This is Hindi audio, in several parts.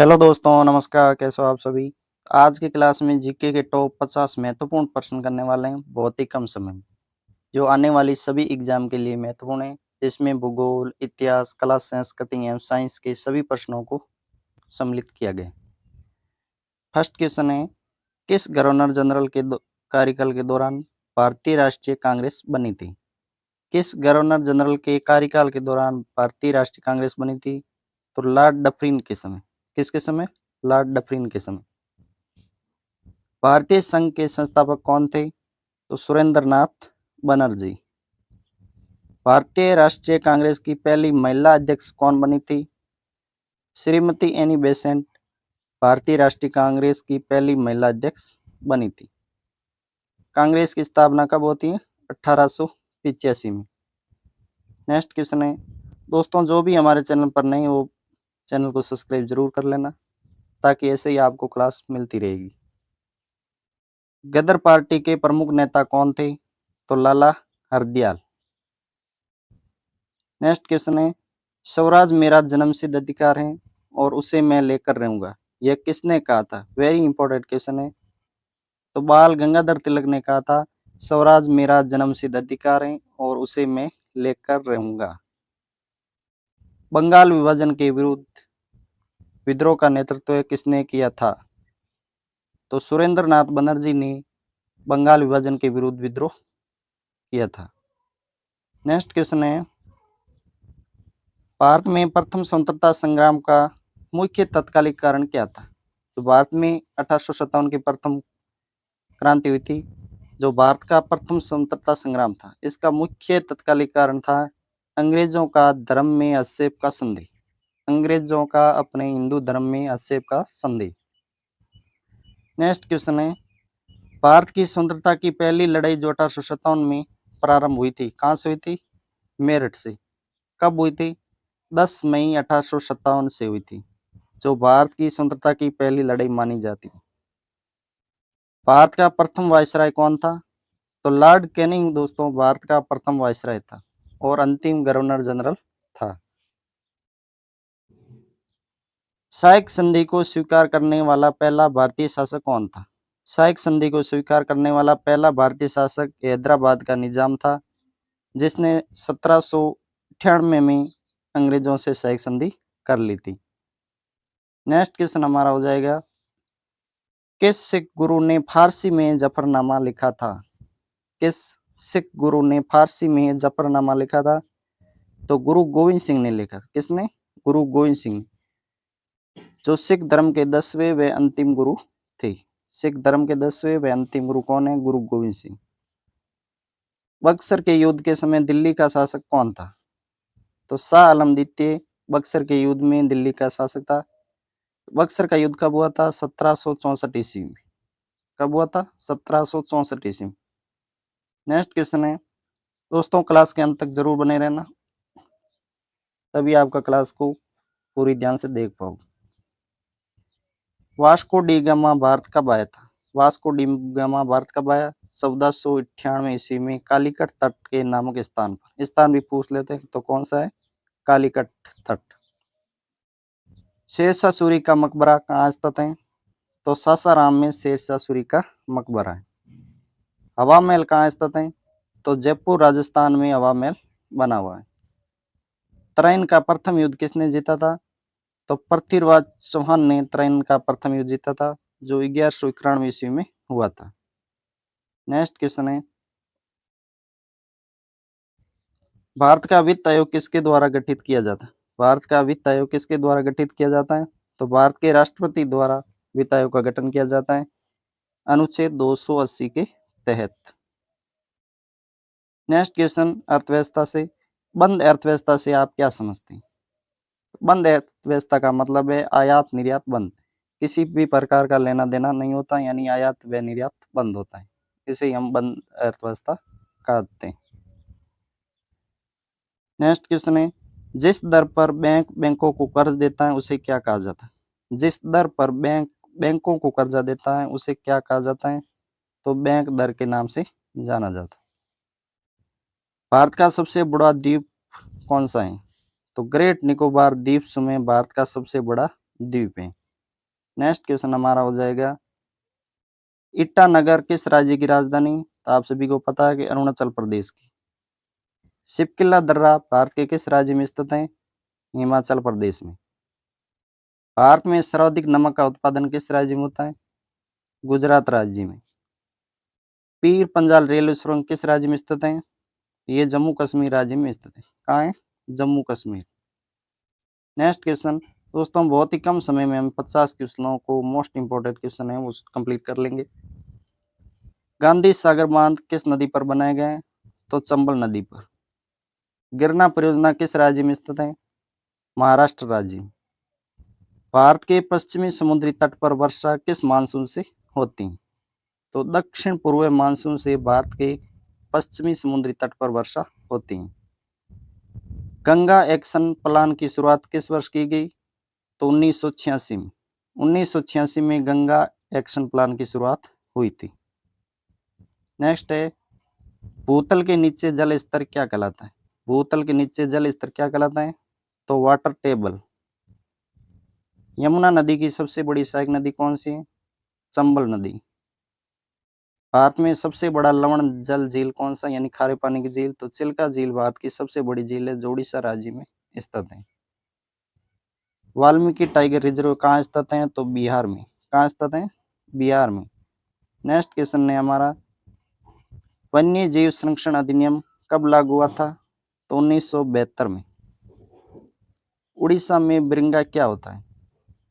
हेलो दोस्तों, नमस्कार। कैसे हो आप सभी? आज की क्लास में जीके के टॉप 50 महत्वपूर्ण प्रश्न करने वाले हैं बहुत ही कम समय में, जो आने वाली सभी एग्जाम के लिए महत्वपूर्ण है। इसमें भूगोल, इतिहास, कला, संस्कृति एवं साइंस के सभी प्रश्नों को सम्मिलित किया गया है। फर्स्ट क्वेश्चन है, किस गवर्नर जनरल के कार्यकाल के दौरान भारतीय राष्ट्रीय कांग्रेस बनी थी? किस गवर्नर जनरल के कार्यकाल के दौरान भारतीय राष्ट्रीय कांग्रेस बनी थी? तो लॉर्ड डफरिन के समय। किसके समय? लॉर्ड डफरिन के समय। भारतीय संघ के संस्थापक कौन थे? तो सुरेंद्रनाथ बनर्जी। भारतीय राष्ट्रीय कांग्रेस की पहली महिला अध्यक्ष कौन बनी थी? श्रीमती एनी बेसेंट भारतीय राष्ट्रीय कांग्रेस की पहली महिला अध्यक्ष बनी थी। कांग्रेस की स्थापना कब होती है? 1885 में। नेक्स्ट क्वेश्चन है, दोस्तों जो भी हमारे चैनल पर नए वो चैनल को सब्सक्राइब जरूर कर लेना, ताकि ऐसे ही आपको क्लास मिलती रहेगी। गदर पार्टी के प्रमुख नेता कौन थे? तो लाला हरदयाल। नेक्स्ट क्वेश्चन है, स्वराज मेरा जन्मसिद्ध अधिकार है और उसे मैं लेकर रहूंगा, यह किसने कहा था? वेरी इंपॉर्टेंट क्वेश्चन है। तो बाल गंगाधर तिलक ने कहा था, स्वराज मेरा जन्मसिद्ध अधिकार है और उसे मैं लेकर रहूंगा। बंगाल विभाजन के विरुद्ध विद्रोह का नेतृत्व किसने किया था? तो सुरेंद्रनाथ बनर्जी ने बंगाल विभाजन के विरुद्ध विद्रोह किया था। नेक्स्ट क्वेश्चन है, भारत में प्रथम स्वतंत्रता संग्राम का मुख्य तत्कालिक कारण क्या था? तो भारत में 1857 की प्रथम क्रांति हुई थी, जो भारत का प्रथम स्वतंत्रता संग्राम था। इसका मुख्य तत्कालिक कारण था अंग्रेजों का धर्म में हस्तक्षेप का संदेह। अंग्रेजों का अपने हिंदू धर्म में हस्तक्षेप का संदेह। नेक्स्ट क्वेश्चन है, भारत की स्वतंत्रता की पहली लड़ाई जो 1857 में प्रारंभ हुई थी, कहाँ से हुई थी? मेरठ से। कब हुई थी? 10 मई 1857 से हुई थी, जो भारत की स्वतंत्रता की पहली लड़ाई मानी जाती है। भारत का प्रथम वायसराय कौन था? तो लॉर्ड कैनिंग दोस्तों भारत का प्रथम वायसराय था और अंतिम गवर्नर जनरल था। साइक संधि को स्वीकार करने वाला पहला भारतीय शासक कौन था? साइक संधि को स्वीकार करने वाला पहला भारतीय शासक हैदराबाद का निजाम था, जिसने 1798 में अंग्रेजों से साइक संधि कर ली थी। नेक्स्ट क्वेश्चन हमारा हो जाएगा, किस सिख गुरु ने फारसी में जफरनामा लिखा था? किस सिख गुरु ने फारसी में जफरनामा लिखा था? तो गुरु गोविंद सिंह ने लिखा। किसने? गुरु गोविंद सिंह, जो सिख धर्म के 10वें व अंतिम गुरु थे। सिख धर्म के 10वें व अंतिम गुरु कौन है? गुरु गोविंद सिंह। बक्सर के युद्ध के समय दिल्ली का शासक कौन था? तो शाह आलम द्वितीय बक्सर के युद्ध में दिल्ली का शासक था। बक्सर का युद्ध कब हुआ था? 1764 ईस्वी में। कब हुआ था? 1764 ईस्वी में। नेक्स्ट क्वेश्चन है, दोस्तों क्लास के अंत तक जरूर बने रहना, तभी आपका क्लास को पूरी ध्यान से देख पाओ। वास्को डी गामा भारत कब आया था? वास्को डी गामा भारत कब आया? 1498 ईस्वी में कालीकट तट के नामक स्थान पर। स्थान भी पूछ लेते हैं, तो कौन सा है? कालीकट तट। शेरशाह सूरी का मकबरा कहाँ स्थित है? तो सासाराम में शेरशाह सूरी का मकबरा है। हवा महल कहाँ स्थित है? तो जयपुर राजस्थान में हवा महल बना हुआ है। तराइन का प्रथम युद्ध किसने जीता था? तो पृथ्वीराज चौहान ने तराइन का प्रथम युद्ध जीता था, जो 1191 ईस्वी में हुआ था। नेक्स्ट क्वेश्चन है, भारत का वित्त आयोग किसके द्वारा गठित किया जाता है? भारत का वित्त आयोग किसके द्वारा गठित किया जाता है? तो भारत के राष्ट्रपति द्वारा वित्त आयोग का गठन किया जाता है, अनुच्छेद 280 के तहत। नेक्स्ट क्वेश्चन, अर्थव्यवस्था से। बंद अर्थव्यवस्था से आप क्या समझते हैं? बंद अर्थव्यवस्था का मतलब है आयात निर्यात बंद, किसी भी प्रकार का लेना देना नहीं होता, यानी आयात व निर्यात बंद होता है, इसे हम बंद अर्थव्यवस्था कहते हैं। नेक्स्ट क्वेश्चन है, जिस दर पर बैंकों को कर्ज देता है उसे क्या कहा जाता है? जिस दर पर बैंकों को कर्जा देता है उसे क्या कहा जाता है? तो बैंक दर के नाम से जाना जाता है। भारत का सबसे बड़ा द्वीप कौन सा है? तो ग्रेट निकोबार द्वीप समूह भारत का सबसे बड़ा द्वीप है। नेक्स्ट क्वेश्चन हमारा हो जाएगा, ईटानगर किस राज्य की राजधानी? तो आप सभी को पता है कि अरुणाचल प्रदेश की। शिपकिला दर्रा भारत के किस राज्य में स्थित है? हिमाचल प्रदेश में। भारत में सर्वाधिक नमक का उत्पादन किस राज्य में होता है? गुजरात राज्य में। पीर पंजाल रेलवे सुरंग किस राज्य में स्थित है? ये जम्मू कश्मीर राज्य में स्थित है। कहाँ है? जम्मू कश्मीर। नेक्स्ट क्वेश्चन दोस्तों, बहुत ही कम समय में हम 50 क्वेश्चनों को, मोस्ट इंपोर्टेंट क्वेश्चन है वो कंप्लीट कर लेंगे। गांधी सागर बांध किस नदी पर बनाए गए हैं? तो चंबल नदी पर। गिरना परियोजना किस राज्य में स्थित है? महाराष्ट्र राज्य में। भारत के पश्चिमी समुद्री तट पर वर्षा किस मानसून से होती है? तो दक्षिण पूर्व मानसून से भारत के पश्चिमी समुद्री तट पर वर्षा होती है। गंगा एक्शन प्लान की शुरुआत किस वर्ष की गई? तो 1986 में। 1986 में गंगा एक्शन प्लान की शुरुआत हुई थी। नेक्स्ट है, भूतल के नीचे जल स्तर क्या कहलाता है? भूतल के नीचे जल स्तर क्या कहलाता है? तो वाटर टेबल। यमुना नदी की सबसे बड़ी सहायक नदी कौन सी है? चंबल नदी। भारत में सबसे बड़ा लवण जल झील कौन सा, यानी खारे पानी की झील? तो चिल्का झील भारत की सबसे बड़ी झील है, जो उड़ीसा राज्य में स्थित है। वाल्मीकि टाइगर रिजर्व कहाँ स्थित है? तो बिहार में। कहाँ स्थित है? बिहार में। नेक्स्ट क्वेश्चन है हमारा, वन्य जीव संरक्षण अधिनियम कब लागू हुआ था? तो 1972 में। उड़ीसा में ब्रिंगा क्या होता है?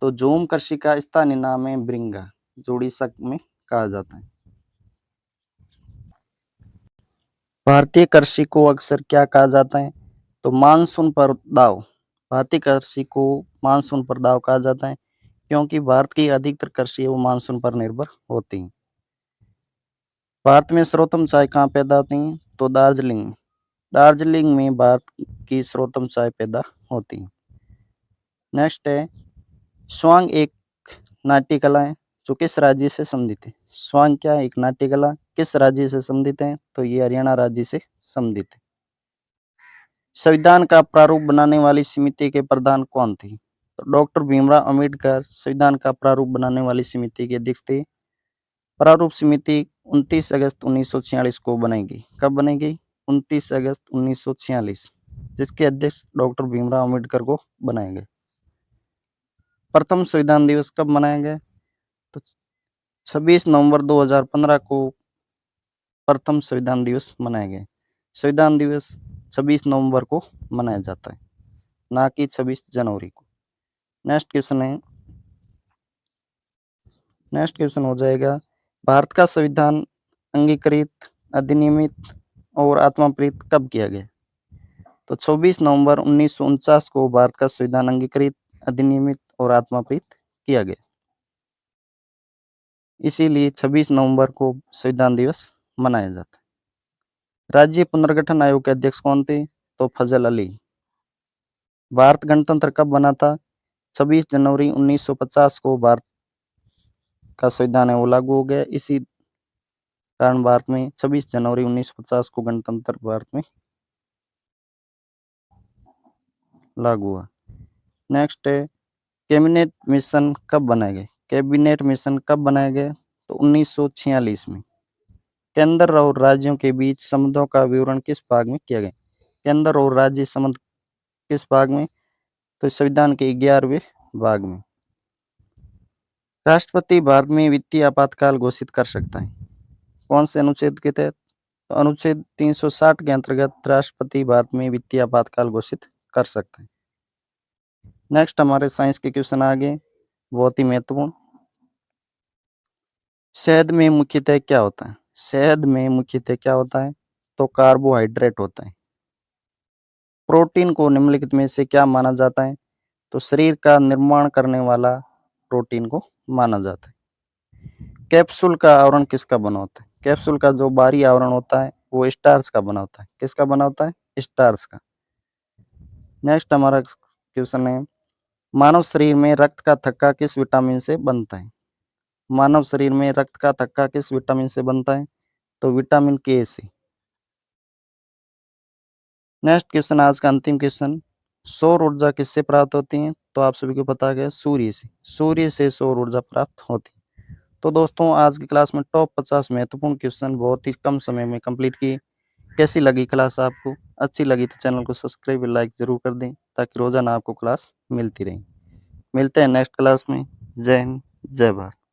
तो झूम कृषि का स्थानीय नाम है ब्रिंगा, जो उड़ीसा में कहा जाता है। भारतीय कृषि को अक्सर क्या कहा जाता है? तो मानसून पर दाव। भारतीय कृषि को मानसून पर दाव कहा जाता है, क्योंकि भारत की अधिकतर कृषि है वो मानसून पर निर्भर होती है। भारत में सर्वोत्तम चाय कहाँ पैदा होती है? तो दार्जिलिंग। दार्जिलिंग में भारत की सर्वोत्तम चाय पैदा होती है। नेक्स्ट है, स्वांग एक नाट्य कला है जो किस राज्य से संबंधित है? स्वांग क्या है? एक नाट्य कला किस राज्य से संबंधित है? तो ये हरियाणा राज्य से संबंधित है। संविधान का प्रारूप बनाने वाली समिति के प्रधान कौन थे? तो डॉक्टर भीमराव अंबेडकर संविधान का प्रारूप बनाने वाली समिति के अध्यक्ष थे। प्रारूप समिति 29 अगस्त 1946 को बनेगी। कब बनेगी? 29 अगस्त 1946, जिसके अध्यक्ष डॉक्टर भीमराव अंबेडकर को बनाए गए। प्रथम संविधान दिवस कब मनाया गया? तो 26 नवंबर 2015 को प्रथम संविधान दिवस मनाया गया। संविधान दिवस 26 नवंबर को मनाया जाता है, ना कि 26 जनवरी को। नेक्स्ट क्वेश्चन हो जाएगा, भारत का संविधान अंगीकृत, अधिनियमित और आत्मप्रेरित कब किया गया? तो 24 नवंबर 1949 को भारत का संविधान अंगीकृत, अधिनियमित और आत्मप्रेरित किया गया। इसीलिए 26 नवंबर को संविधान दिवस मनाया जाता है। राज्य पुनर्गठन आयोग के अध्यक्ष कौन थे? तो फजल अली। भारत गणतंत्र कब बना था? 26 जनवरी 1950 को भारत का संविधान है वो लागू हो गया। इसी कारण भारत में 26 जनवरी 1950 को गणतंत्र भारत में लागू हुआ। नेक्स्ट है, कैबिनेट मिशन कब बनाए गए? कैबिनेट मिशन कब बनाए गए? तो 1946 में। केंद्र और राज्यों के बीच संबंधों का विवरण किस भाग में किया गया? केंद्र और राज्य संबंध किस भाग में? तो संविधान के 11वें भाग में। राष्ट्रपति भारत में वित्तीय आपातकाल घोषित कर सकता है, कौन से अनुच्छेद के तहत? तो अनुच्छेद 360 के अंतर्गत राष्ट्रपति भारत में वित्तीय आपातकाल घोषित कर सकते हैं। नेक्स्ट हमारे साइंस के क्वेश्चन आगे, बहुत ही महत्वपूर्ण। शहद में मुख्यतः क्या होता है? शहद में मुख्यतः क्या होता है? तो कार्बोहाइड्रेट होता है। प्रोटीन को निम्नलिखित में से क्या माना जाता है? तो शरीर का निर्माण करने वाला प्रोटीन को माना जाता है। कैप्सूल का आवरण किसका बना होता है? कैप्सूल का जो बाहरी आवरण होता है वो स्टार्च का बना होता है। किसका बना होता है? स्टार्च का। नेक्स्ट हमारा क्वेश्चन है, मानव शरीर में रक्त का थक्का किस विटामिन से बनता है? मानव शरीर में रक्त का थक्का किस विटामिन से बनता है? तो विटामिन के से। नेक्स्ट क्वेश्चन, आज का अंतिम क्वेश्चन, सौर ऊर्जा किससे प्राप्त होती है? तो आप सभी को पता है सूर्य से। सूर्य से सौर ऊर्जा प्राप्त होती है। तो दोस्तों आज की क्लास में टॉप 50 महत्वपूर्ण क्वेश्चन बहुत ही कम समय में कंप्लीट किए। कैसी लगी क्लास आपको? अच्छी लगी तो चैनल को सब्सक्राइब और लाइक ज़रूर कर दें ताकि रोज़ाना आपको क्लास मिलती रहे। मिलते हैं नेक्स्ट क्लास में। जय हिंद, जय भारत।